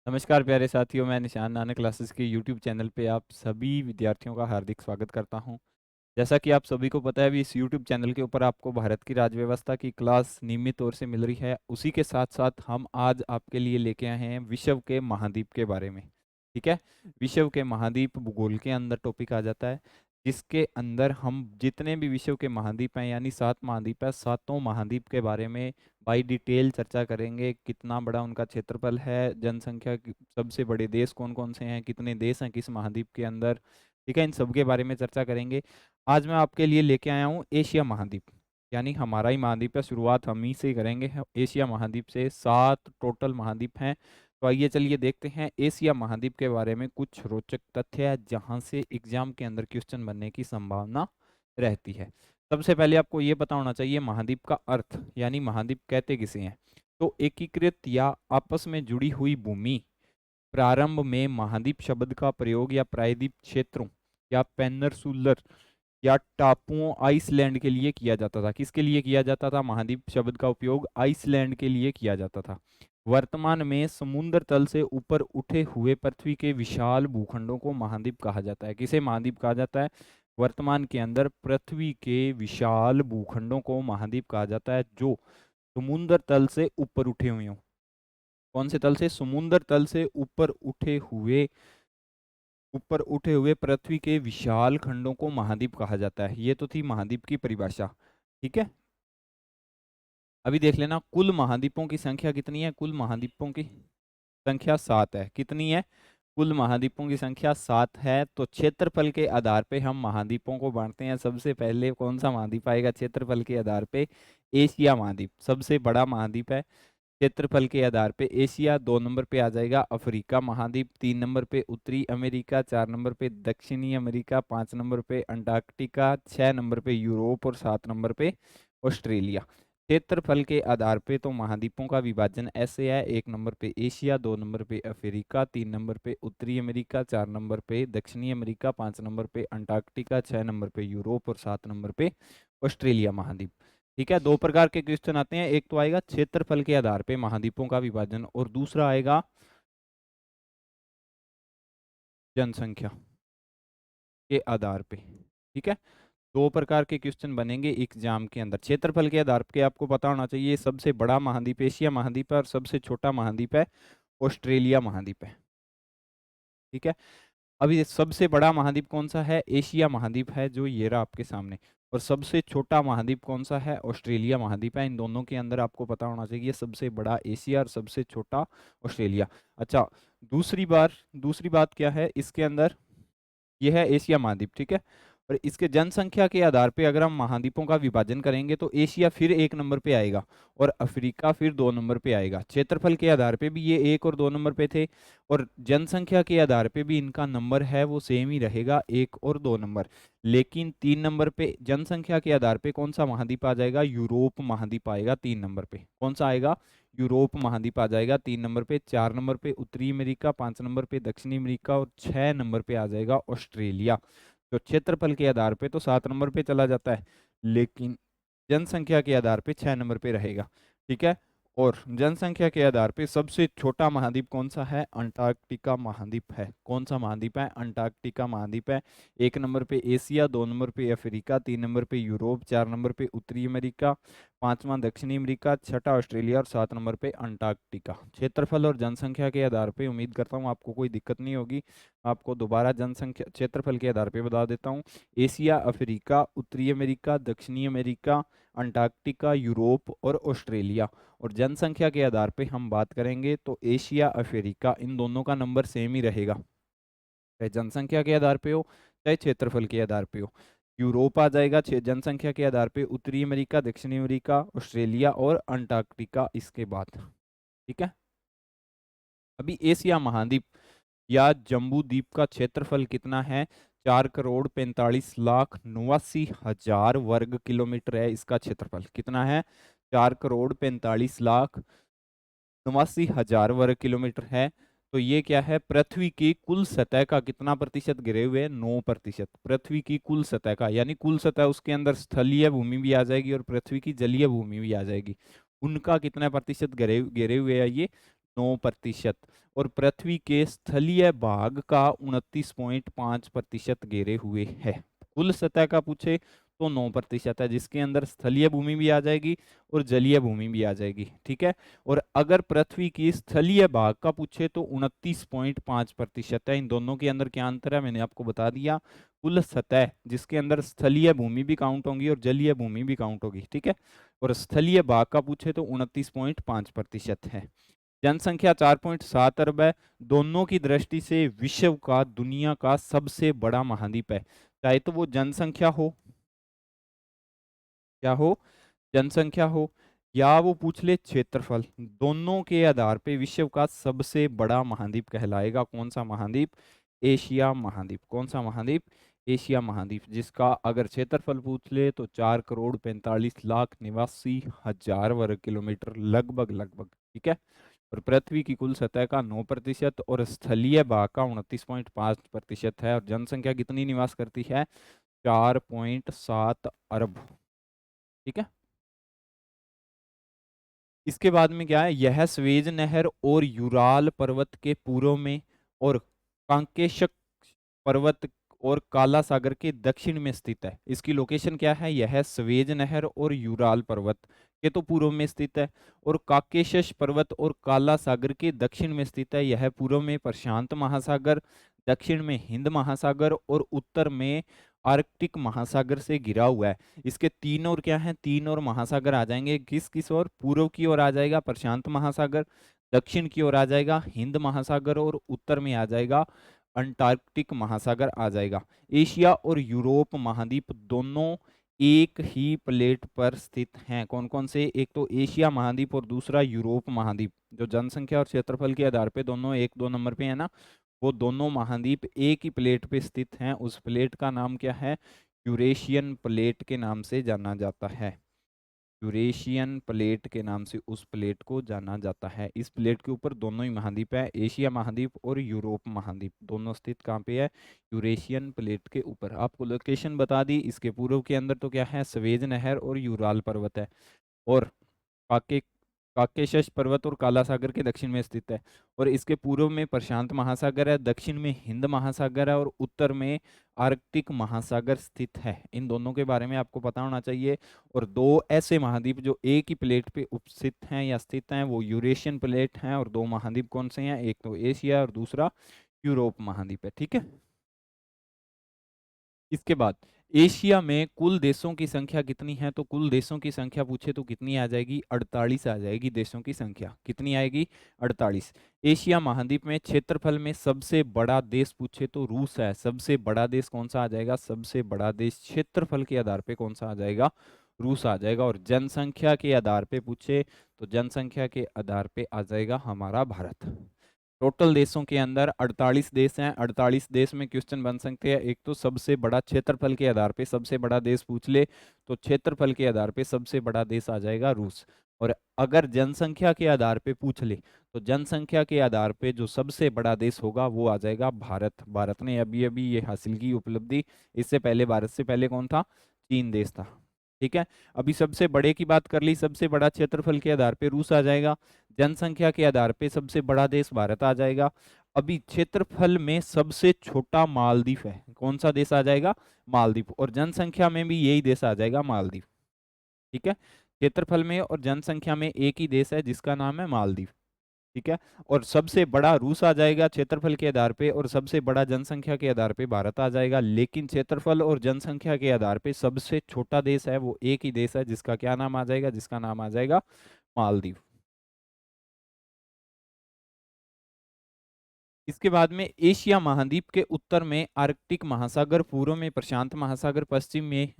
नमस्कार प्यारे साथियों, मैं निशान नानक क्लासेस के यूट्यूब चैनल पे आप सभी विद्यार्थियों का हार्दिक स्वागत करता हूं। जैसा कि आप सभी को पता है, अभी इस यूट्यूब चैनल के ऊपर आपको भारत की राज्य व्यवस्था की क्लास नियमित तौर से मिल रही है। उसी के साथ साथ हम आज आपके लिए लेके आए हैं विश्व के महाद्वीप के बारे में। ठीक है, विश्व के महाद्वीप भूगोल के अंदर टॉपिक आ जाता है, जिसके अंदर हम जितने भी विश्व के महाद्वीप हैं यानी 7 महाद्वीप है, सातों महाद्वीप के बारे में बाई डिटेल चर्चा करेंगे। कितना बड़ा उनका क्षेत्रफल है, जनसंख्या सबसे बड़े देश कौन कौन से हैं, कितने देश हैं किस महाद्वीप के अंदर। ठीक है, इन सब के बारे में चर्चा करेंगे। आज मैं आपके लिए लेके आया हूँ एशिया महाद्वीप, यानी हमारा ही महाद्वीप है, शुरुआत हम ही से करेंगे। एशिया महाद्वीप से 7 टोटल महाद्वीप हैं। तो आइए चलिए देखते हैं एशिया महाद्वीप के बारे में कुछ रोचक तथ्य है, जहाँ से एग्जाम के अंदर क्वेश्चन बनने की संभावना रहती है। सबसे पहले आपको ये पता होना चाहिए महाद्वीप का अर्थ, यानी महाद्वीप कहते किसे हैं। तो एकीकृत या आपस में जुड़ी हुई भूमि। प्रारंभ में महाद्वीप शब्द का प्रयोग या प्रायद्वीप क्षेत्रों या पेनिनसुलर या टापुओं आइसलैंड के लिए किया जाता था। किसके लिए किया जाता था? महाद्वीप शब्द का उपयोग आइसलैंड के लिए किया जाता था। वर्तमान में समुद्र तल से ऊपर उठे हुए पृथ्वी के विशाल भूखंडों को महाद्वीप कहा जाता है। किसे महाद्वीप कहा जाता है? वर्तमान के अंदर पृथ्वी के विशाल भूखंडों को महाद्वीप कहा जाता है, जो समुद्र तल से ऊपर उठे हुए हों। कौन से तल से? समुद्र तल से ऊपर उठे हुए पृथ्वी के विशाल खंडों को महाद्वीप कहा जाता है। ये तो थी महाद्वीप की परिभाषा। ठीक है, अभी देख लेना कुल महाद्वीपों की संख्या कितनी है। कुल महाद्वीपों की संख्या 7 है। कितनी है? कुल महाद्वीपों की संख्या 7 है। तो क्षेत्रफल के आधार पे हम महाद्वीपों को बांटते हैं। सबसे पहले कौन सा महाद्वीप आएगा क्षेत्रफल के आधार पे? एशिया महाद्वीप सबसे बड़ा महाद्वीप है। क्षेत्रफल के आधार पे एशिया, 2 नंबर पे आ जाएगा अफ्रीका महाद्वीप, 3 नंबर पे उत्तरी अमेरिका, 4 नंबर पे दक्षिणी अमेरिका, 5 नंबर पे अंटार्कटिका, 6 नंबर पे यूरोप और 7 नंबर पे ऑस्ट्रेलिया। क्षेत्रफल के आधार पे तो महाद्वीपों का विभाजन ऐसे है: 1 नंबर पे एशिया, 2 नंबर पे अफ्रीका, 3 नंबर पे उत्तरी अमेरिका, 4 नंबर पे दक्षिणी अमेरिका, 5 नंबर पे अंटार्कटिका, 6 नंबर पे यूरोप और 7 नंबर पे ऑस्ट्रेलिया महाद्वीप। ठीक है, दो प्रकार के क्वेश्चन आते हैं। एक तो आएगा क्षेत्रफल के आधार पे महाद्वीपों का विभाजन, और दूसरा आएगा जनसंख्या के आधार पे। ठीक है, दो प्रकार के क्वेश्चन बनेंगे एग्जाम के अंदर। क्षेत्रफल के आधार पे आपको पता होना चाहिए सबसे बड़ा महाद्वीप एशिया महाद्वीप है और सबसे छोटा महाद्वीप है ऑस्ट्रेलिया महाद्वीप है। ठीक है, अभी सबसे बड़ा महाद्वीप कौन सा है? एशिया महाद्वीप है, जो ये रहा आपके सामने। और सबसे छोटा महाद्वीप कौन सा है? ऑस्ट्रेलिया महाद्वीप है। इन दोनों के अंदर आपको पता होना चाहिए सबसे बड़ा एशिया और सबसे छोटा ऑस्ट्रेलिया। अच्छा, दूसरी बात क्या है इसके अंदर? यह है एशिया महाद्वीप। ठीक है, और इसके जनसंख्या के आधार पे अगर हम महाद्वीपों का विभाजन करेंगे तो एशिया फिर 1 नंबर पे आएगा और अफ्रीका फिर 2 नंबर पे आएगा। क्षेत्रफल के आधार पे भी ये 1 और 2 नंबर पे थे, और जनसंख्या के आधार पे भी इनका नंबर है वो सेम ही रहेगा, 1 और 2 नंबर। लेकिन 3 नंबर पे जनसंख्या के आधार पे कौन सा महाद्वीप आ जाएगा? यूरोप महाद्वीप आएगा 3 नंबर पे। कौन सा आएगा? यूरोप महाद्वीप आ जाएगा 3 नंबर पे। 4 नंबर पे उत्तरी अमेरिका, 5 नंबर पे दक्षिणी अमेरिका और 6 नंबर पे आ जाएगा ऑस्ट्रेलिया। तो क्षेत्रफल के आधार पे तो 7 नंबर पे चला जाता है, लेकिन जनसंख्या के आधार पे 6 नंबर पे रहेगा। ठीक है, और जनसंख्या के आधार पे सबसे छोटा महाद्वीप कौन सा है? अंटार्कटिका महाद्वीप है। कौन सा महाद्वीप है? अंटार्कटिका महाद्वीप है। 1 नंबर पे एशिया, 2 नंबर पे अफ्रीका, 3 नंबर पे यूरोप, 4 नंबर पे उत्तरी अमेरिका, 5वां दक्षिणी अमेरिका, 6ठा ऑस्ट्रेलिया और 7 नंबर पे अंटार्कटिका। क्षेत्रफल और जनसंख्या के आधार पे उम्मीद करता हूँ आपको कोई दिक्कत नहीं होगी। आपको दोबारा जनसंख्या क्षेत्रफल के आधार पे बता देता हूँ। एशिया, अफ्रीका, उत्तरी अमेरिका, दक्षिणी अमेरिका, अंटार्कटिका, यूरोप और ऑस्ट्रेलिया। और जनसंख्या के आधार पे हम बात करेंगे तो एशिया, अफ्रीका, इन दोनों का नंबर सेम ही रहेगा, चाहे जनसंख्या के आधार पे हो चाहे क्षेत्रफल के आधार पे हो। यूरोप आ जाएगा जनसंख्या के आधार पे, उत्तरी अमेरिका, दक्षिणी अमेरिका, ऑस्ट्रेलिया और अंटार्कटिका इसके बाद। ठीक है, अभी एशिया महाद्वीप या जम्बू द्वीप का क्षेत्रफल कितना है? 4,45,89,000 वर्ग किलोमीटर है इसका क्षेत्रफल। कितना है? 4,45,89,000 वर्ग किलोमीटर है। तो ये क्या है? पृथ्वी की कुल सतह का कितना प्रतिशत घिरे हुए हैं? 9%। पृथ्वी की कुल सतह का, यानी कुल सतह उसके अंदर स्थलीय भूमि भी आ जाएगी और पृथ्वी की जलीय भूमि भी आ जाएगी। उनका कितना प्रतिशत घिरे घिरे हुए है? ये 9%। और पृथ्वी के स्थलीय भाग का 29.5% घेरे हुए है। कुल सतह का पूछे तो 9% है, जिसके अंदर स्थलीय भूमि भी आ जाएगी और जलीय भूमि भी आ जाएगी। ठीक है। और अगर पृथ्वी की स्थलीय भाग का पूछे तो 29.5% है। इन दोनों के अंदर क्या अंतर है मैंने आपको बता दिया। कुल सतह जिसके अंदर स्थलीय भूमि भी काउंट होगी और जलीय भूमि भी काउंट होगी। ठीक है। और स्थलीय भाग का पूछे तो 29.5% है। जनसंख्या 4.7 अरब है। दोनों की दृष्टि से विश्व का, दुनिया का सबसे बड़ा महाद्वीप है। चाहे तो वो जनसंख्या हो, क्या हो, जनसंख्या हो, या वो पूछ ले क्षेत्रफल, दोनों के आधार पे विश्व का सबसे बड़ा महाद्वीप कहलाएगा। कौन सा महाद्वीप? एशिया महाद्वीप। कौन सा महाद्वीप? एशिया महाद्वीप, जिसका अगर क्षेत्रफल पूछ ले तो 4,45,89,000 वर्ग किलोमीटर लगभग लगभग। ठीक है। और पृथ्वी की कुल सतह का 9% और स्थलीय भाग का 29.5% है। और जनसंख्या कितनी निवास करती है? 4.7 अरब। ठीक है। इसके बाद में क्या है, यह स्वेज नहर और यूराल पर्वत के पूर्व में और कांकेशक पर्वत और काला सागर के दक्षिण में स्थित है। इसकी लोकेशन क्या है? यह स्वेज नहर और यूराल पर्वत के तो पूर्व में स्थित है, और काकेशस पर्वत और काला सागर के दक्षिण में स्थित है। यह पूर्व में प्रशांत महासागर, दक्षिण में हिंद महासागर और उत्तर में आर्कटिक महासागर से घिरा हुआ है। इसके तीन और क्या हैं? तीन और महासागर आ जाएंगे। किस किस ओर? पूर्व की ओर आ जाएगा प्रशांत महासागर, दक्षिण की ओर आ जाएगा हिंद महासागर और उत्तर में आ जाएगा अंटार्कटिक महासागर आ जाएगा। एशिया और यूरोप महाद्वीप दोनों एक ही प्लेट पर स्थित हैं। कौन कौन से? एक तो एशिया महाद्वीप और दूसरा यूरोप महाद्वीप। जो जनसंख्या और क्षेत्रफल के आधार पे दोनों 1-2 नंबर पे है ना, वो दोनों महाद्वीप एक ही प्लेट पे स्थित हैं। उस प्लेट का नाम क्या है? यूरेशियन प्लेट के नाम से जाना जाता है। यूरेशियन प्लेट के नाम से उस प्लेट को जाना जाता है। इस प्लेट के ऊपर दोनों ही महाद्वीप है, एशिया महाद्वीप और यूरोप महाद्वीप, दोनों स्थित कहाँ पे है? यूरेशियन प्लेट के ऊपर। आपको लोकेशन बता दी। इसके पूर्व के अंदर तो क्या है? स्वेज नहर और यूराल पर्वत है, और काके काकेशस पर्वत और काला सागर के दक्षिण में स्थित है। और इसके पूर्व में प्रशांत महासागर है, दक्षिण में हिंद महासागर है और उत्तर में आर्कटिक महासागर स्थित है। इन दोनों के बारे में आपको पता होना चाहिए। और दो ऐसे महाद्वीप जो एक ही प्लेट पे उपस्थित हैं या स्थित हैं, वो यूरेशियन प्लेट हैं। और दो महाद्वीप कौन से हैं? एक तो एशिया और दूसरा यूरोप महाद्वीप है। ठीक है। इसके बाद एशिया में कुल देशों की संख्या कितनी है? तो कुल देशों की संख्या पूछे तो कितनी आ जाएगी? 48 आ जाएगी। देशों की संख्या कितनी आएगी? 48। एशिया महाद्वीप में क्षेत्रफल में सबसे बड़ा देश पूछे तो रूस है। सबसे बड़ा देश कौन सा आ जाएगा? सबसे बड़ा देश क्षेत्रफल के आधार पे कौन सा आ जाएगा? रूस आ जाएगा। और जनसंख्या के आधार पे पूछे तो जनसंख्या के आधार पे आ जाएगा हमारा भारत। टोटल देशों के अंदर 48 देश हैं। 48 देश में क्वेश्चन बन सकते हैं। एक तो सबसे बड़ा क्षेत्रफल के आधार पे सबसे बड़ा देश पूछ ले तो क्षेत्रफल के आधार पे सबसे बड़ा देश आ जाएगा रूस। और अगर जनसंख्या के आधार पे पूछ ले तो जनसंख्या के आधार पे जो सबसे बड़ा देश होगा वो आ जाएगा भारत। भारत ने अभी अभी ये हासिल की उपलब्धि। इससे पहले, भारत से पहले कौन था? चीन देश था। ठीक है। अभी सबसे बड़े की बात कर ली, सबसे बड़ा क्षेत्रफल के आधार पे रूस आ जाएगा। जनसंख्या के आधार पे सबसे बड़ा देश भारत आ जाएगा। अभी क्षेत्रफल में सबसे छोटा मालदीव है। कौन सा देश आ जाएगा? मालदीव। और जनसंख्या में भी यही देश आ जाएगा, मालदीव। ठीक है। क्षेत्रफल में और जनसंख्या में एक ही देश है जिसका नाम है मालदीव। ठीक है। और सबसे बड़ा रूस आ जाएगा क्षेत्रफल के आधार पे, और सबसे बड़ा जनसंख्या के आधार पे भारत आ जाएगा। लेकिन क्षेत्रफल और जनसंख्या के आधार पे सबसे छोटा देश है वो एक ही देश है, जिसका क्या नाम आ जाएगा? जिसका नाम आ जाएगा मालदीव। इसके बाद में एशिया महाद्वीप के उत्तर में आर्कटिक महासागर, पूर्व में प्रशांत महासागर, पश्चिम में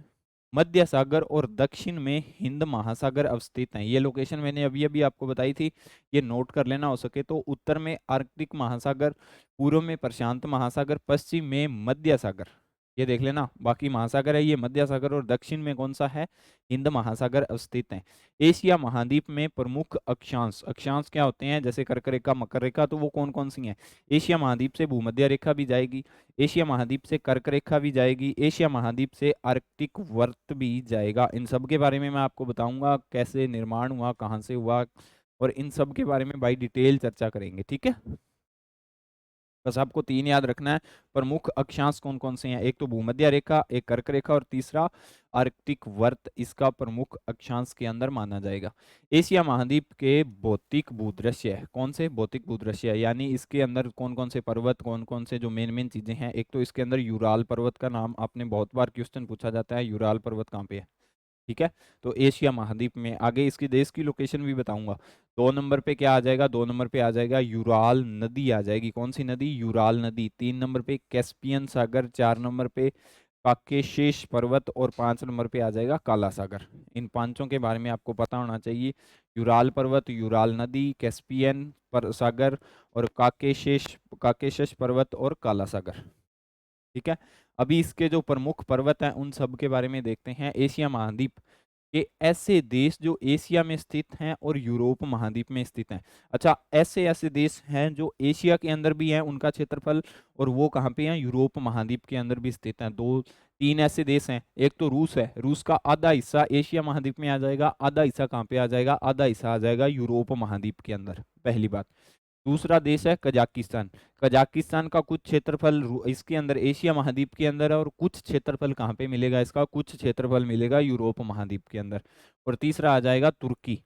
मध्य सागर और दक्षिण में हिंद महासागर अवस्थित हैं। ये लोकेशन मैंने अभी अभी आपको बताई थी, ये नोट कर लेना हो सके तो। उत्तर में आर्कटिक महासागर, पूर्व में प्रशांत महासागर, पश्चिम में मध्य सागर, ये देख लेना। बाकी महासागर है ये मध्य सागर, और दक्षिण में कौन सा है? हिंद महासागर अवस्थित है। एशिया महाद्वीप में प्रमुख अक्षांश, अक्षांश क्या होते हैं? जैसे कर्क रेखा, मकर रेखा, तो वो कौन कौन सी हैं? एशिया महाद्वीप से भूमध्य रेखा भी जाएगी, एशिया महाद्वीप से कर्क रेखा भी जाएगी, एशिया महाद्वीप से आर्कटिक वर्त भी जाएगा। इन सब के बारे में मैं आपको बताऊंगा, कैसे निर्माण हुआ, कहाँ से हुआ, और इन सब के बारे में भाई डिटेल चर्चा करेंगे, ठीक है। बस आपको 3 याद रखना है। प्रमुख अक्षांश कौन कौन से हैं, एक तो भूमध्य रेखा, एक कर्क रेखा और तीसरा आर्कटिक वर्त इसका प्रमुख अक्षांश के अंदर माना जाएगा। एशिया महाद्वीप के भौतिक भूदृश्य है, कौन से भौतिक भूदृश्य है, यानी इसके अंदर कौन कौन से पर्वत, कौन कौन से जो मेन मेन चीजें हैं। एक तो इसके अंदर यूराल पर्वत का नाम आपने बहुत बार क्वेश्चन पूछा जाता है, यूराल पर्वत कहाँ पे है, ठीक है। तो एशिया महाद्वीप में, आगे इसकी देश की लोकेशन भी बताऊंगा। 2 नंबर पे क्या आ जाएगा, 2 नंबर पे आ जाएगा यूराल नदी आ जाएगी, कौन सी नदी, यूराल नदी। 3 नंबर पे कैस्पियन सागर, 4 नंबर पे काकेशस पर्वत और 5 नंबर पे आ जाएगा काला सागर। इन पांचों के बारे में आपको पता होना चाहिए, यूराल पर्वत, यूराल नदी, कैस्पियन सागर और काकेशस पर्वत और काला सागर, ठीक है। अभी इसके जो प्रमुख पर्वत हैं उन सब के बारे में देखते हैं। एशिया महाद्वीप के ऐसे देश जो एशिया में स्थित हैं और यूरोप महाद्वीप में स्थित हैं। अच्छा, ऐसे ऐसे देश हैं जो एशिया के अंदर भी हैं, उनका क्षेत्रफल, और वो कहाँ पे हैं, यूरोप महाद्वीप के अंदर भी स्थित हैं। 2 3 ऐसे देश हैं। एक तो रूस है, रूस का आधा हिस्सा एशिया महाद्वीप में आ जाएगा, आधा हिस्सा कहाँ पे आ जाएगा, आधा हिस्सा आ जाएगा यूरोप महाद्वीप के अंदर, पहली बात। दूसरा देश है कजाकिस्तान। कजाकिस्तान का कुछ क्षेत्रफल इसके अंदर एशिया महाद्वीप के अंदर है, और कुछ क्षेत्रफल कहाँ पे मिलेगा इसका, कुछ क्षेत्रफल मिलेगा यूरोप महाद्वीप के अंदर। और तीसरा आ जाएगा तुर्की।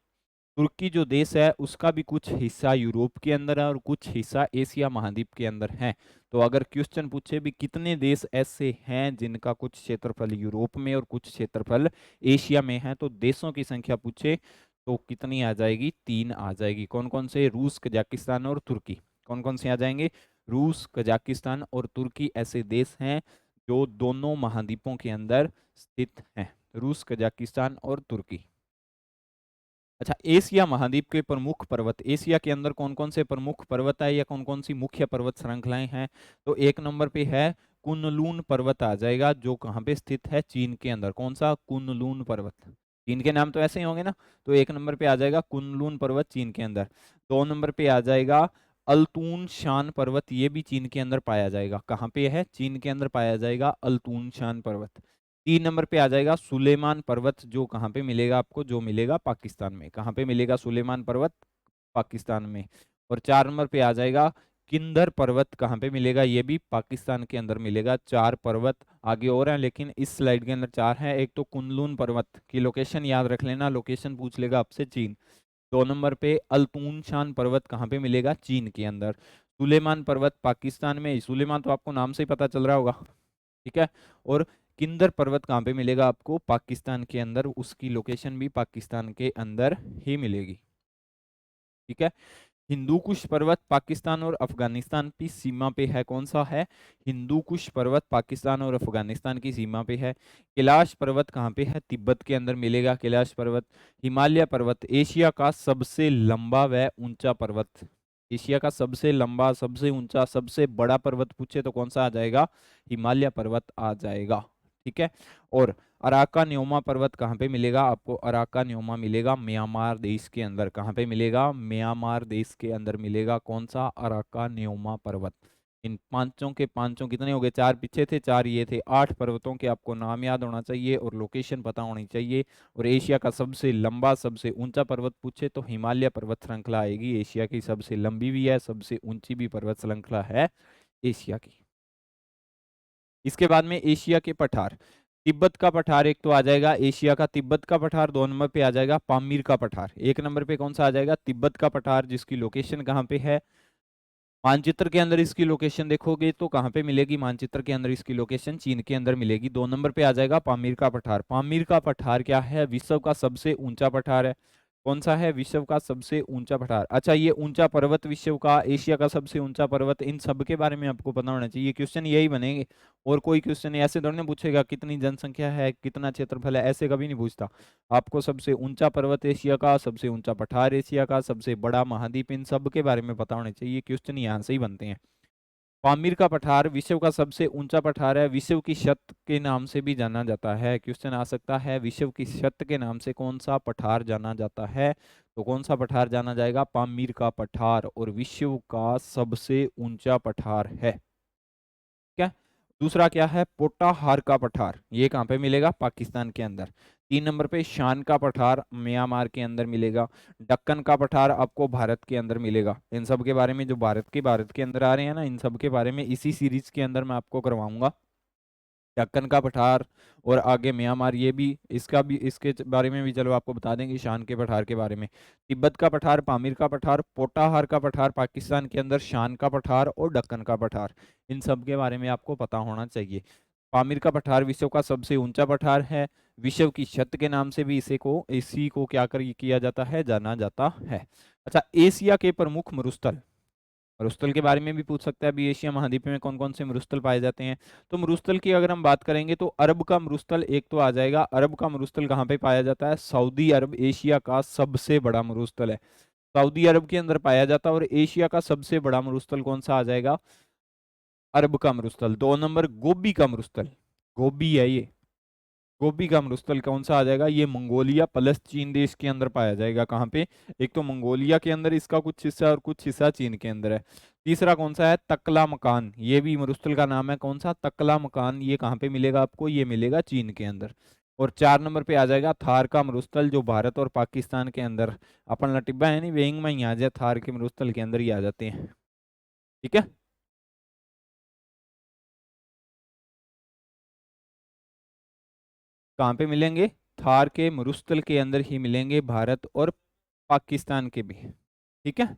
तुर्की जो देश है उसका भी कुछ हिस्सा यूरोप के अंदर है और कुछ हिस्सा एशिया महाद्वीप के अंदर है। तो अगर क्वेश्चन पूछे भी कितने देश ऐसे हैं जिनका कुछ क्षेत्रफल यूरोप में और कुछ क्षेत्रफल एशिया में है, तो देशों की संख्या पूछे तो कितनी आ जाएगी, 3 आ जाएगी। कौन कौन से, रूस, कजाकिस्तान और तुर्की। कौन कौन से आ जाएंगे, रूस, कजाकिस्तान और तुर्की ऐसे देश हैं जो दोनों महाद्वीपों के अंदर स्थित हैं, रूस, कजाकिस्तान और तुर्की। अच्छा, एशिया महाद्वीप के प्रमुख पर्वत, एशिया के अंदर कौन कौन से प्रमुख पर्वत है या कौन कौन सी मुख्य पर्वत श्रृंखलाएं हैं, तो 1 नंबर पे है कुनलून पर्वत आ जाएगा, जो कहाँ पे स्थित है, चीन के अंदर। कौन सा, कुनलून पर्वत। चीन के नाम तो ऐसे ही होंगे ना, तो 1 नंबर पे आ जाएगा कुनलून पर्वत, चीन के अंदर। 2 नंबर पे आ जाएगा अल्तून शान पर्वत, ये भी चीन के अंदर पाया जाएगा। कहाँ पे है, चीन के अंदर पाया जाएगा अल्तून शान पर्वत। 3 नंबर पे आ जाएगा सुलेमान पर्वत, जो कहाँ पे मिलेगा आपको, जो मिलेगा पाकिस्तान में। कहाँ पे मिलेगा सुलेमान पर्वत, पाकिस्तान में। और 4 नंबर पे आ जाएगा किंदर पर्वत, कहाँ पे मिलेगा, ये भी पाकिस्तान के अंदर मिलेगा। 4 पर्वत आगे और हैं, लेकिन इस स्लाइड के अंदर 4 हैं। एक तो कुनलून पर्वत की लोकेशन याद रख लेना, लोकेशन पूछ लेगा आपसे, चीन। 2 नंबर पे अल्तून शान पर्वत कहाँ पे मिलेगा, चीन के अंदर। सुलेमान पर्वत पाकिस्तान में, सुलेमान तो आपको नाम से ही पता चल रहा होगा, ठीक है। और किंदर पर्वत कहाँ पे मिलेगा आपको, पाकिस्तान के अंदर, उसकी लोकेशन भी पाकिस्तान के अंदर ही मिलेगी, ठीक है। हिंदू कुश पर्वत पाकिस्तान और अफगानिस्तान की सीमा पे है, कौन सा है, हिंदू कुश पर्वत पाकिस्तान और अफगानिस्तान की सीमा पे है। कैलाश पर्वत कहाँ पे है, तिब्बत के अंदर मिलेगा कैलाश पर्वत। हिमालय पर्वत एशिया का सबसे लंबा व ऊंचा पर्वत, एशिया का सबसे लंबा, सबसे ऊंचा, सबसे बड़ा पर्वत पूछे तो कौन सा आ जाएगा, हिमालय पर्वत आ जाएगा, ठीक है। और अराका न्योमा पर्वत कहाँ पे मिलेगा आपको, अराका न्योमा मिलेगा म्यांमार देश के अंदर। कहाँ पे मिलेगा, म्यांमार देश के अंदर मिलेगा, कौन सा, अराका न्योमा पर्वत। इन पांचों के पांचों कितने हो गए, 4 पीछे थे, 4 ये थे, 8 पर्वतों के आपको नाम याद होना चाहिए और लोकेशन पता होनी चाहिए। और एशिया का सबसे लंबा, सबसे ऊंचा पर्वत पूछे तो हिमालय पर्वत श्रृंखला आएगी। एशिया की सबसे लंबी भी है, सबसे ऊंची भी पर्वत श्रृंखला है एशिया की। इसके बाद में एशिया के पठार, तिब्बत का पठार एक तो आ जाएगा, एशिया का तिब्बत का पठार। 2 नंबर पे आ जाएगा पामीर का पठार। 1 नंबर पे कौन सा आ जाएगा, तिब्बत का पठार, जिसकी लोकेशन कहाँ पे है, मानचित्र के अंदर इसकी लोकेशन देखोगे तो कहाँ पे मिलेगी, मानचित्र के अंदर इसकी लोकेशन चीन के अंदर मिलेगी। 2 नंबर पे आ जाएगा पामीर का पठार। पामीर का पठार क्या है, विश्व का सबसे ऊंचा पठार है। कौन सा है, विश्व का सबसे ऊंचा पठार। अच्छा, ये ऊंचा पर्वत विश्व का, एशिया का सबसे ऊंचा पर्वत, इन सब के बारे में आपको पता होना चाहिए। क्वेश्चन यही बनेंगे, और कोई क्वेश्चन ऐसे थोड़ी ना पूछेगा कितनी जनसंख्या है, कितना क्षेत्रफल है, ऐसे कभी नहीं पूछता। आपको सबसे ऊंचा पर्वत एशिया का, सबसे ऊंचा पठार एशिया का, सबसे बड़ा महाद्वीप, इन सब के बारे में पता होने चाहिए। क्वेश्चन यहाँ से ही बनते हैं। पामीर का पठार विश्व का सबसे ऊंचा पठार है, विश्व की छत के नाम से भी जाना जाता है। क्वेश्चन आ सकता है, विश्व की छत के नाम से कौन सा पठार जाना जाता है, तो कौन सा पठार जाना जाएगा, पामीर का पठार, और विश्व का सबसे ऊंचा पठार है, क्या। दूसरा क्या है, पोटाहार का पठार, ये कहाँ पे मिलेगा, पाकिस्तान के अंदर। 3 नंबर पे शान का पठार म्यांमार के अंदर मिलेगा। दक्कन का पठार आपको भारत के अंदर मिलेगा। इन सब के बारे में जो भारत के अंदर आ रहे हैं ना, इन सब के बारे में इसी सीरीज के अंदर मैं आपको करवाऊंगा। दक्कन का पठार और आगे म्यांमार, ये भी इसके बारे में भी चलो आपको बता देंगे, शान के पठार के बारे में। तिब्बत का पठार, पामीर का पठार, पोटाहार का पठार पाकिस्तान के अंदर, शान का पठार और दक्कन का पठार, इन सब के बारे में आपको पता होना चाहिए। पामीर का पठार विश्व का सबसे ऊंचा पठार है। विश्व की छत के नाम से भी इसी को किया जाता है, जाना जाता है। अच्छा, एशिया के प्रमुख मरुस्थल, मरुस्थल के बारे में भी पूछ सकता है। अभी एशिया महाद्वीप में कौन कौन से मरुस्थल पाए जाते हैं? तो मरुस्थल की अगर हम बात करेंगे तो अरब का मरुस्थल एक तो आ जाएगा। अरब का मरुस्थल कहाँ पे पाया जाता है? सऊदी अरब एशिया का सबसे बड़ा मरुस्थल है, सऊदी अरब के अंदर पाया जाता है। और एशिया का सबसे बड़ा मरुस्थल कौन सा आ जाएगा? अरब का मरुस्थल। 2 नंबर गोबी का मरुस्थल, गोबी है ये, गोबी का मरुस्थल कौन सा आ जाएगा? ये मंगोलिया प्लस चीन देश के अंदर पाया जाएगा। कहाँ पे? एक तो मंगोलिया के अंदर इसका कुछ हिस्सा और कुछ हिस्सा चीन के अंदर है। तीसरा कौन सा है? तकला मकान, ये भी मरुस्थल का नाम है। कौन सा? तकला मकान। ये कहाँ पे मिलेगा आपको? ये मिलेगा चीन के अंदर। और 4 नंबर पे आ जाएगा थार का मरुस्थल, जो भारत और पाकिस्तान के अंदर, अपन लटिब्बा है नहीं वेइंग में ही आ जाए, थार के मरुस्थल के अंदर ही आ जाते हैं। ठीक है, कहाँ पे मिलेंगे? थार के मरुस्थल के अंदर ही मिलेंगे, भारत और पाकिस्तान के भी। ठीक है,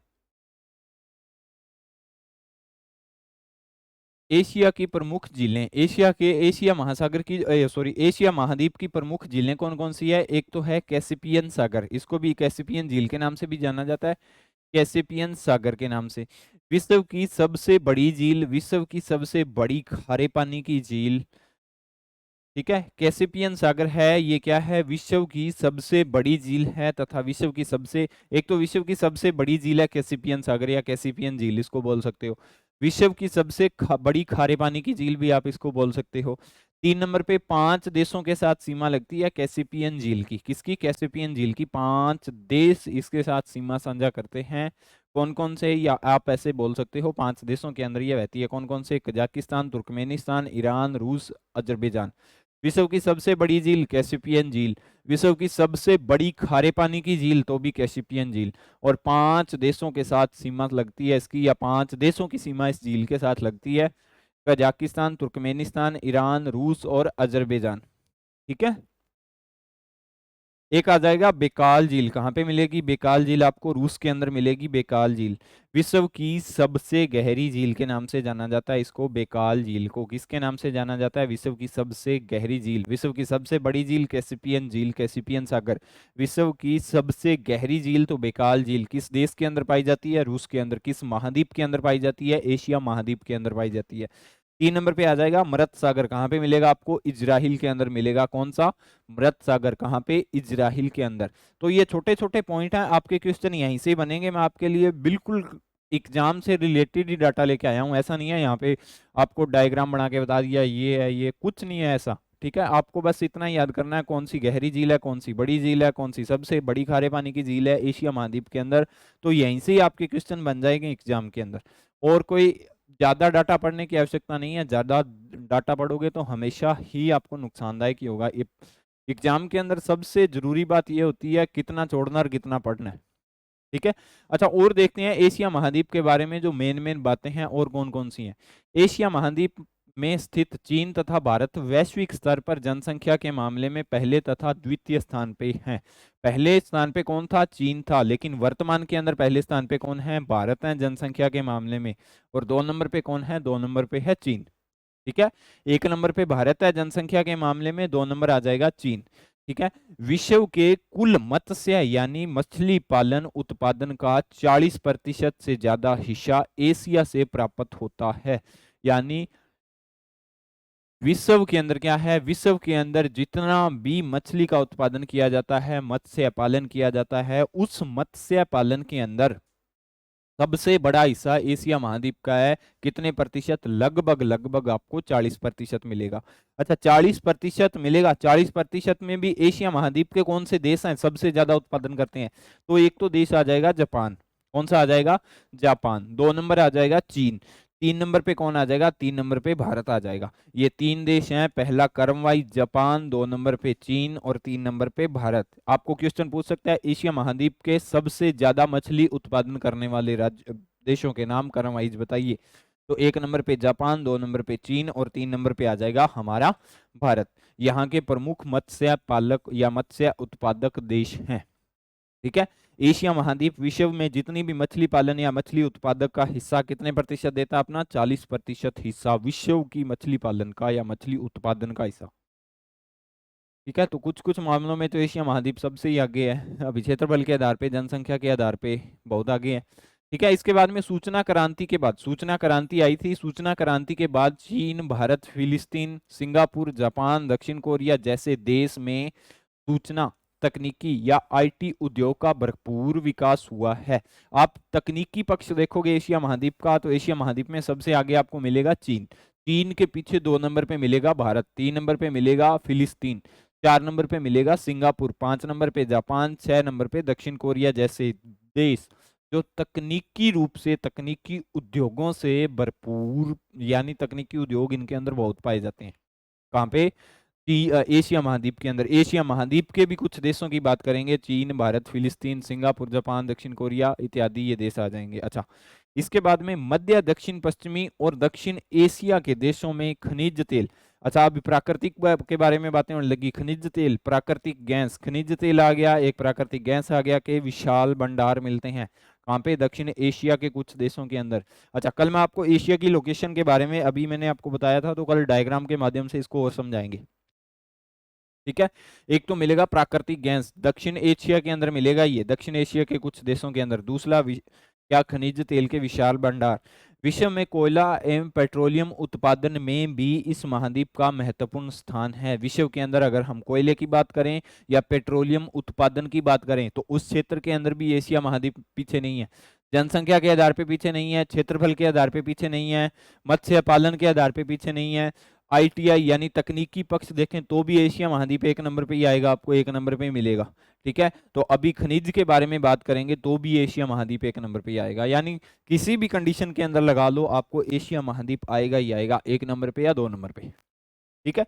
एशिया की प्रमुख झीलें, एशिया महासागर की, सॉरी, एशिया महाद्वीप की प्रमुख झीलें कौन कौन सी है? एक तो है कैसिपियन सागर, इसको भी कैसिपियन झील के नाम से भी जाना जाता है, कैसिपियन सागर के नाम से। विश्व की सबसे बड़ी झील, विश्व की सबसे बड़ी खारे पानी की झील, ठीक है, कैसिपियन सागर है। ये क्या है? विश्व की सबसे बड़ी झील है, तथा विश्व की सबसे, एक तो विश्व की सबसे बड़ी झील है कैसिपियन सागर या कैसिपियन झील इसको बोल सकते हो। विश्व की सबसे बड़ी खारे पानी की झील भी आप इसको बोल सकते हो। 3 नंबर पे 5 देशों के साथ सीमा लगती है कैसिपियन झील की। किसकी? कैसिपियन झील की। 5 देश इसके साथ सीमा साझा करते हैं। कौन कौन से? या आप ऐसे बोल सकते हो 5 देशों के अंदर ये बहती है। कौन कौन से? कजाकिस्तान, तुर्कमेनिस्तान, ईरान, रूस, अजरबैजान। विश्व की सबसे बड़ी झील कैसिपियन झील, विश्व की सबसे बड़ी खारे पानी की झील तो भी कैसिपियन झील। और 5 देशों के साथ सीमा लगती है इसकी, या 5 देशों की सीमा इस झील के साथ लगती है, कजाकिस्तान, तुर्कमेनिस्तान, ईरान, रूस और अजरबैजान। ठीक है, एक आ जाएगा बेकाल झील। कहाँ पे मिलेगी बेकाल झील? आपको रूस के अंदर मिलेगी बेकाल झील। विश्व की सबसे गहरी झील के नाम से जाना जाता है इसको, बेकाल झील को। किसके नाम से जाना जाता है? विश्व की सबसे गहरी झील। विश्व की सबसे बड़ी झील कैसिपियन झील, कैसिपियन सागर। विश्व की सबसे गहरी झील तो बेकाल झील। किस देश के अंदर पाई जाती है? रूस के अंदर। किस महाद्वीप के अंदर पाई जाती है? एशिया महाद्वीप के अंदर पाई जाती है। 3 नंबर पे आ जाएगा मृत सागर। कहाँ पे मिलेगा आपको? इजराइल के अंदर मिलेगा। कौन सा? मृत सागर। कहाँ पे? इजराइल के अंदर। तो ये छोटे छोटे पॉइंट हैं, आपके क्वेश्चन यहीं से ही बनेंगे। मैं आपके लिए बिल्कुल एग्जाम से रिलेटेड ही डाटा लेके आया हूँ, ऐसा नहीं है यहाँ पे आपको डायग्राम बना के बता दिया ये है, ये कुछ नहीं है ऐसा। ठीक है, आपको बस इतना ही याद करना है कौन सी गहरी झील है, कौन सी बड़ी झील है, कौन सी सबसे बड़ी खारे पानी की झील है एशिया महाद्वीप के अंदर। तो यहीं से ही आपके क्वेश्चन बन जाएंगे एग्जाम के अंदर। और कोई ज्यादा डाटा पढ़ने की आवश्यकता नहीं है। ज्यादा डाटा पढ़ोगे तो हमेशा ही आपको नुकसानदायक ही होगा। एग्जाम के अंदर सबसे जरूरी बात यह होती है कितना छोड़ना और कितना पढ़ना है। ठीक है, अच्छा, और देखते हैं एशिया महाद्वीप के बारे में जो मेन मेन बातें हैं और कौन कौन सी हैं। एशिया महाद्वीप में स्थित चीन तथा भारत वैश्विक स्तर पर जनसंख्या के मामले में पहले तथा द्वितीय स्थान पे हैं। पहले स्थान पे कौन था? चीन था, लेकिन वर्तमान के अंदर पहले स्थान पे कौन है? भारत है जनसंख्या के मामले में। और 2 नंबर पे कौन है? 2 नंबर पे है चीन। ठीक है, 1 नंबर पे भारत है जनसंख्या के मामले में, 2 नंबर आ जाएगा चीन। ठीक है, विश्व के कुल मत्स्य यानी मछली पालन उत्पादन का 40% से ज्यादा हिस्सा एशिया से प्राप्त होता है। यानी विश्व के अंदर क्या है? विश्व के अंदर जितना भी मछली का उत्पादन किया जाता है, मत्स्य पालन किया जाता है, उस मत्स्य पालन के अंदर सबसे बड़ा हिस्सा एशिया महाद्वीप का है। कितने प्रतिशत? लगभग लगभग आपको 40% मिलेगा। अच्छा, 40% मिलेगा। 40% में भी एशिया महाद्वीप के कौन से देश हैं सबसे ज्यादा उत्पादन करते हैं? तो एक तो देश आ जाएगा जापान। कौन सा आ जाएगा? जापान। 2 नंबर आ जाएगा चीन। 3 नंबर पे कौन आ जाएगा? 3 नंबर पे भारत आ जाएगा। ये 3 देश हैं, पहला क्रम वाइज जापान, 2 नंबर पे चीन और 3 नंबर पे भारत। आपको क्वेश्चन पूछ सकता है एशिया महाद्वीप के सबसे ज्यादा मछली उत्पादन करने वाले राज्य देशों के नाम क्रम वाइज बताइए। तो 1 नंबर पे जापान, 2 नंबर पे चीन और 3 नंबर पे आ जाएगा हमारा भारत। यहाँ के प्रमुख मत्स्य पालक या मत्स्य उत्पादक देश हैं। ठीक है। एशिया महाद्वीप विश्व में जितनी भी मछली पालन या मछली उत्पादक का हिस्सा कितने प्रतिशत देता है? अपना 40% हिस्सा विश्व की मछली पालन का या मछली उत्पादन का हिस्सा। ठीक है। तो कुछ कुछ मामलों में तो एशिया महाद्वीप सबसे ही आगे है, अभी क्षेत्रफल के आधार पे, जनसंख्या के आधार पे बहुत आगे है। ठीक है। इसके बाद में सूचना क्रांति के बाद, सूचना क्रांति आई थी, सूचना क्रांति के बाद चीन, भारत, फिलिस्तीन, सिंगापुर, जापान, दक्षिण कोरिया जैसे देश में सूचना तकनीकी या आईटी उद्योग का भरपूर विकास हुआ है। आप तकनीकी पक्ष देखोगे एशिया महाद्वीप का, तो एशिया महाद्वीप में सबसे आगे आपको मिलेगा चीन, चीन के पीछे 2 नंबर पे मिलेगा भारत, 3 नंबर पे मिलेगा फिलिस्तीन, 4 नंबर पे मिलेगा सिंगापुर, 5 नंबर पे जापान, 6 नंबर पे दक्षिण कोरिया जैसे देश जो तकनीकी रूप से, तकनीकी उद्योगों से भरपूर, यानी तकनीकी उद्योग इनके अंदर बहुत पाए जाते हैं। कहाँ पे? एशिया महाद्वीप के अंदर। एशिया महाद्वीप के भी कुछ देशों की बात करेंगे, चीन, भारत, फिलिस्तीन, सिंगापुर, जापान, दक्षिण कोरिया इत्यादि ये देश आ जाएंगे। अच्छा, इसके बाद में मध्य, दक्षिण पश्चिमी और दक्षिण एशिया के देशों में खनिज तेल। अच्छा, अभी प्राकृतिक के बारे में बातें होने लगी। खनिज तेल, प्राकृतिक गैस, खनिज तेल आ गया, एक प्राकृतिक गैस आ गया के विशाल भंडार मिलते हैं। कहाँ पे? दक्षिण एशिया के कुछ देशों के अंदर। अच्छा, कल मैं आपको एशिया की लोकेशन के बारे में, अभी मैंने आपको बताया था, तो कल डायग्राम के माध्यम से इसको और समझाएंगे। ठीक है। एक तो मिलेगा प्राकृतिक गैस, दक्षिण एशिया के अंदर मिलेगा, ये दक्षिण एशिया के कुछ देशों के अंदर। दूसरा क्या? खनिज तेल के विशाल भंडार। विश्व में कोयला एवं पेट्रोलियम उत्पादन में भी इस महाद्वीप का महत्वपूर्ण स्थान है। विश्व के अंदर अगर हम कोयले की बात करें या पेट्रोलियम उत्पादन की बात करें, तो उस क्षेत्र के अंदर भी एशिया महाद्वीप पीछे नहीं है। जनसंख्या के आधार पे पीछे नहीं है, क्षेत्रफल के आधार पे पीछे नहीं है, मत्स्य पालन के आधार पे पीछे नहीं है, आईटीआई यानी तकनीकी पक्ष देखें तो भी एशिया महाद्वीप 1 नंबर पे ही आएगा, आपको 1 नंबर पे ही मिलेगा। ठीक है। तो अभी खनिज के बारे में बात करेंगे तो भी एशिया महाद्वीप 1 नंबर पे ही आएगा, यानी किसी भी कंडीशन के अंदर लगा लो, आपको एशिया महाद्वीप आएगा ही आएगा, 1 नंबर पे या 2 नंबर पे। ठीक है।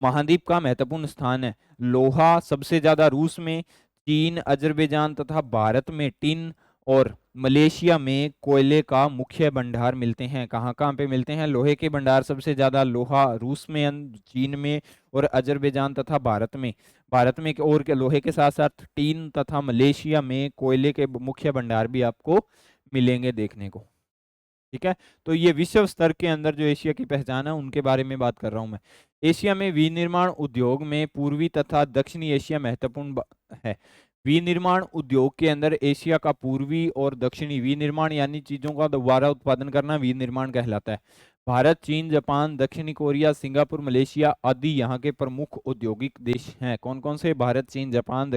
महाद्वीप का महत्वपूर्ण स्थान है। लोहा सबसे ज्यादा रूस में, चीन, अजरबैजान तथा भारत में टिन और मलेशिया में कोयले का मुख्य भंडार मिलते हैं। कहाँ कहाँ पे मिलते हैं? लोहे के भंडार सबसे ज्यादा लोहा रूस में, चीन में और अजरबैजान तथा भारत में। भारत में और के लोहे के साथ साथ टिन तथा मलेशिया में कोयले के मुख्य भंडार भी आपको मिलेंगे देखने को। ठीक है। तो ये विश्व स्तर के अंदर जो एशिया की पहचान है उनके बारे में बात कर रहा हूं मैं। एशिया में विनिर्माण उद्योग में पूर्वी तथा दक्षिणी एशिया महत्वपूर्ण है। विनिर्माण उद्योग के अंदर एशिया का पूर्वी और दक्षिणी, विनिर्माण यानी चीजों का दोबारा उत्पादन करना विनिर्माण कहलाता है। भारत, चीन, जापान, दक्षिणी कोरिया, सिंगापुर, मलेशिया आदि यहाँ के प्रमुख औद्योगिक देश हैं। कौन कौन से? भारत, चीन, जापान,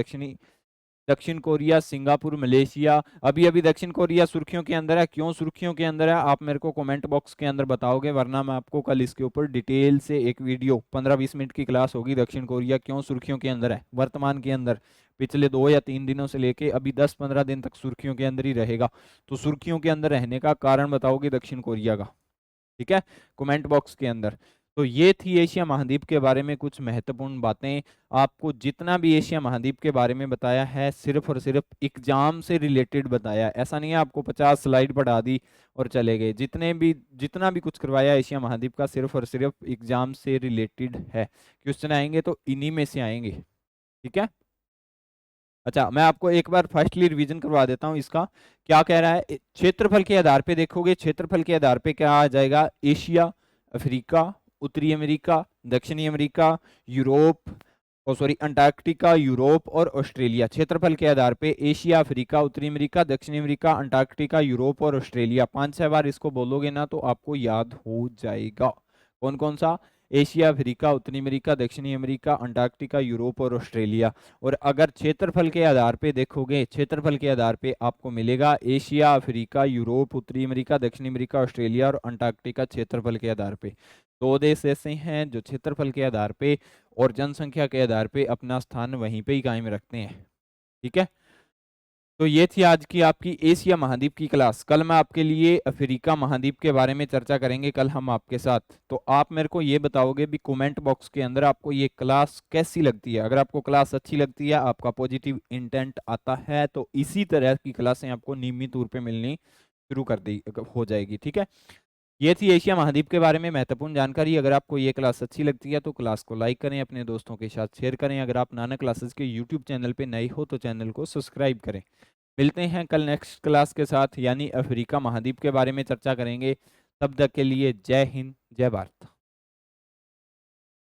दक्षिण कोरिया, सिंगापुर, मलेशिया। अभी अभी दक्षिण कोरिया सुर्खियों के अंदर है। क्यों सुर्खियों के अंदर है आप मेरे को कमेंट बॉक्स के अंदर बताओगे, वरना मैं आपको कल इसके ऊपर डिटेल से एक वीडियो 15-20 मिनट की क्लास होगी, दक्षिण कोरिया क्यों सुर्खियों के अंदर है वर्तमान के अंदर, पिछले 2 या 3 दिनों से लेके अभी 10-15 दिन तक सुर्खियों के अंदर ही रहेगा। तो सुर्खियों के अंदर रहने का कारण बताओगे दक्षिण कोरिया का। ठीक है, कमेंट बॉक्स के अंदर। तो ये थी एशिया महाद्वीप के बारे में कुछ महत्वपूर्ण बातें। आपको जितना भी एशिया महाद्वीप के बारे में बताया है सिर्फ और सिर्फ एग्जाम से रिलेटेड बताया, ऐसा नहीं है आपको 50 स्लाइड पढ़ा दी और चले गए। जितना भी कुछ करवाया एशिया महाद्वीप का सिर्फ और सिर्फ एग्जाम से रिलेटेड है। क्वेश्चन आएंगे तो इन्हीं में से आएंगे। ठीक है। अच्छा, मैं आपको एक बार फर्स्टली रिवीजन करवा देता हूँ इसका। क्या कह रहा है? क्षेत्रफल के आधार पे देखोगे, क्षेत्रफल के आधार पे क्या आ जाएगा? एशिया, अफ्रीका, उत्तरी अमेरिका, दक्षिणी अमेरिका, यूरोप, ओ सॉरी अंटार्कटिका, यूरोप और ऑस्ट्रेलिया। क्षेत्रफल के आधार पे एशिया, अफ्रीका, उत्तरी अमेरिका, दक्षिणी अमेरिका, अंटार्कटिका, यूरोप और ऑस्ट्रेलिया। 5-6 बार इसको बोलोगे ना तो आपको याद हो जाएगा। कौन कौन सा? एशिया, अफ्रीका, उत्तरी अमेरिका, दक्षिणी अमेरिका, अंटार्कटिका, यूरोप और ऑस्ट्रेलिया। और अगर क्षेत्रफल के आधार पे देखोगे, क्षेत्रफल के आधार पे आपको मिलेगा एशिया, अफ्रीका, यूरोप, उत्तरी अमेरिका, दक्षिणी अमेरिका, ऑस्ट्रेलिया और अंटार्कटिका। क्षेत्रफल के आधार पे 2 देश ऐसे हैं जो क्षेत्रफल के आधार पे और जनसंख्या के आधार पे अपना स्थान वहीं पे ही कायम रखते हैं। ठीक है। तो ये थी आज की आपकी एशिया महाद्वीप की क्लास। कल मैं आपके लिए अफ्रीका महाद्वीप के बारे में चर्चा करेंगे कल हम आपके साथ। तो आप मेरे को ये बताओगे भी कमेंट बॉक्स के अंदर आपको ये क्लास कैसी लगती है। अगर आपको क्लास अच्छी लगती है, आपका पॉजिटिव इंटेंट आता है, तो इसी तरह की क्लासें आपको नियमित तौर पे मिलनी शुरू कर दी हो जाएगी। ठीक है, ये थी एशिया महाद्वीप के बारे में महत्वपूर्ण जानकारी। अगर आपको ये क्लास अच्छी लगती है तो क्लास को लाइक करें, अपने दोस्तों के साथ शेयर करें। अगर आप नानक क्लासेस के यूट्यूब चैनल पे नए हो तो चैनल को सब्सक्राइब करें। मिलते हैं कल नेक्स्ट क्लास के साथ, यानी अफ्रीका महाद्वीप के बारे में चर्चा करेंगे। तब तक के लिए जय हिंद, जय भारत।